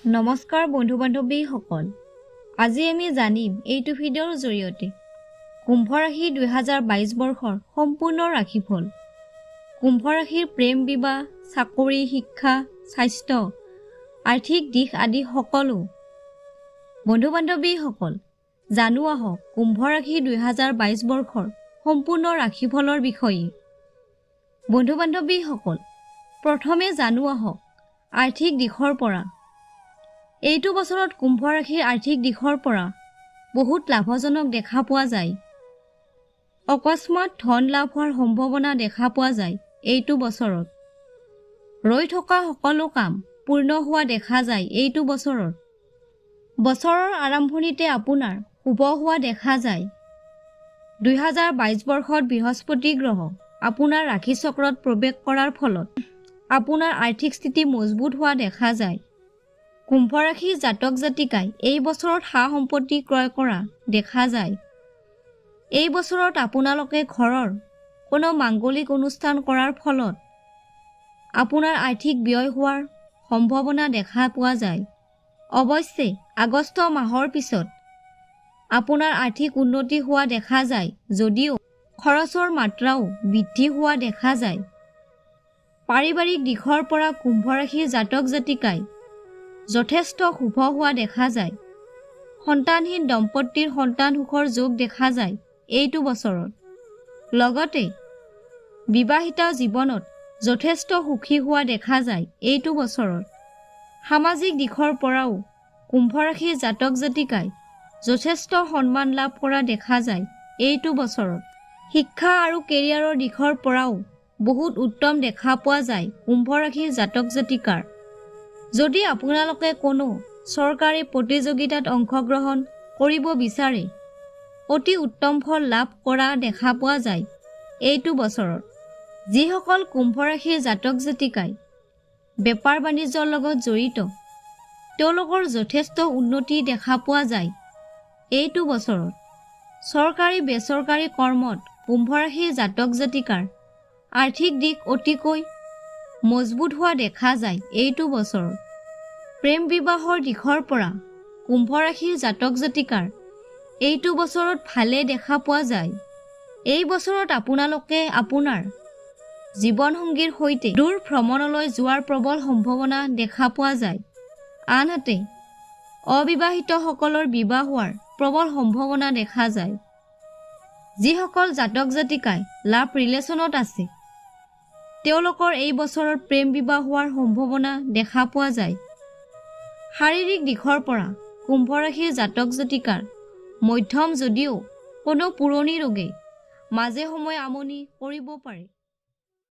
নমস্কাৰ বন্ধু বান্ধৱীসকল, আজি আমি জানিম এইটো ভিডিঅ'ৰ জৰিয়তে কুম্ভ ৰাশি 2022 বৰ্ষৰ সম্পূৰ্ণ ৰাশিফল। কুম্ভ ৰাশিৰ প্ৰেম বিবাহ, চাকৰি, শিক্ষা, স্বাস্থ্য, আৰ্থিক দিশ আদি সকলো। বন্ধু বান্ধৱীসকল, জানো আহক কুম্ভ ৰাশি 2022 বৰ্ষৰ সম্পূৰ্ণ ৰাশিফলৰ বিষয়ে। বন্ধু বান্ধৱীসকল, প্ৰথমে জানো আহক আৰ্থিক দিশৰ পৰা। এইটো বছৰত কুম্ভ ৰাশিৰ আৰ্থিক দিশৰ পৰা বহুত লাভজনক দেখা পোৱা যায়। অকস্মাত ধন লাভ হোৱাৰ সম্ভাৱনা দেখা পোৱা যায়। এইটো বছৰত ৰৈ থকা সকলো কাম পূৰ্ণ হোৱা দেখা যায়। এইটো বছৰত বছৰৰ আৰম্ভণিতে আপোনাৰ শুভ হোৱা দেখা যায়। 2022 বৰ্ষত বৃহস্পতি গ্ৰহ আপোনাৰ ৰাশি চক্ৰত প্ৰৱেশ কৰাৰ ফলত আপোনাৰ আৰ্থিক স্থিতি মজবুত হোৱা দেখা যায়। কুম্ভ ৰাশিৰ জাতক জাতিকাই এই বছৰত সা সম্পত্তি ক্ৰয় কৰা দেখা যায়। এই বছৰত আপোনালোকে ঘৰৰ কোনো মাংগলিক অনুষ্ঠান কৰাৰ ফলত আপোনাৰ আৰ্থিক ব্যয় হোৱাৰ সম্ভাৱনা দেখা পোৱা যায়। অৱশ্যে আগষ্ট মাহৰ পিছত আপোনাৰ আৰ্থিক উন্নতি হোৱা দেখা যায়, যদিও খৰচৰ মাত্ৰাও বৃদ্ধি হোৱা দেখা যায়। পাৰিবাৰিক দিশৰ পৰা কুম্ভ ৰাশিৰ জাতক জাতিকাই যথেষ্ট শুভ হোৱা দেখা যায়। সন্তানহীন দম্পতীৰ সন্তান সুখৰ যোগ দেখা যায় এইটো বছৰত। লগতে বিবাহিত জীৱনত যথেষ্ট সুখী হোৱা দেখা যায় এইটো বছৰত। সামাজিক দিশৰ পৰাও কুম্ভ ৰাশিৰ জাতক জাতিকাই যথেষ্ট সন্মান লাভ কৰা দেখা যায় এইটো বছৰত। শিক্ষা আৰু কেৰিয়াৰৰ দিশৰ পৰাও বহুত উত্তম দেখা পোৱা যায় কুম্ভ ৰাশিৰ জাতক জাতিকাৰ। যদি আপোনালোকে কোনো চৰকাৰী প্ৰতিযোগিতাত অংশগ্ৰহণ কৰিব বিচাৰে, অতি উত্তম ফল লাভ কৰা দেখা পোৱা যায় এইটো বছৰত। যিসকল কুম্ভ ৰাশিৰ জাতক জাতিকাই বেপাৰ বাণিজ্যৰ লগত জড়িত, তেওঁলোকৰ যথেষ্ট উন্নতি দেখা পোৱা যায় এইটো বছৰত। চৰকাৰী বেচৰকাৰী কৰ্মত কুম্ভ ৰাশিৰ জাতক জাতিকাৰ আৰ্থিক দিশ অতিকৈ মজবুত হোৱা দেখা যায় এইটো বছৰত। প্ৰেম বিবাহৰ দিশৰ পৰা কুম্ভ ৰাশিৰ জাতক জাতিকাৰ এইটো বছৰত ভালে দেখা পোৱা যায়। এই বছৰত আপোনালোকে আপোনাৰ জীৱনসংগীৰ সৈতে দূৰ ভ্ৰমণলৈ যোৱাৰ প্ৰবল সম্ভাৱনা দেখা পোৱা যায়। আনহাতে অবিবাহিতসকলৰ বিবাহ হোৱাৰ প্ৰবল সম্ভাৱনা দেখা যায়। যিসকল জাতক জাতিকাই লাভ ৰিলেশ্যনত আছে, তেওঁলোকৰ এই বছৰত প্ৰেম বিবাহ হোৱাৰ সম্ভাৱনা দেখা পোৱা যায়। শাৰীৰিক দিশৰ পৰা কুম্ভ ৰাশিৰ জাতক জাতিকাৰ মধ্যম, যদিও কোনো পুৰণি ৰোগে মাজে সময়ে আমনি কৰিব পাৰে।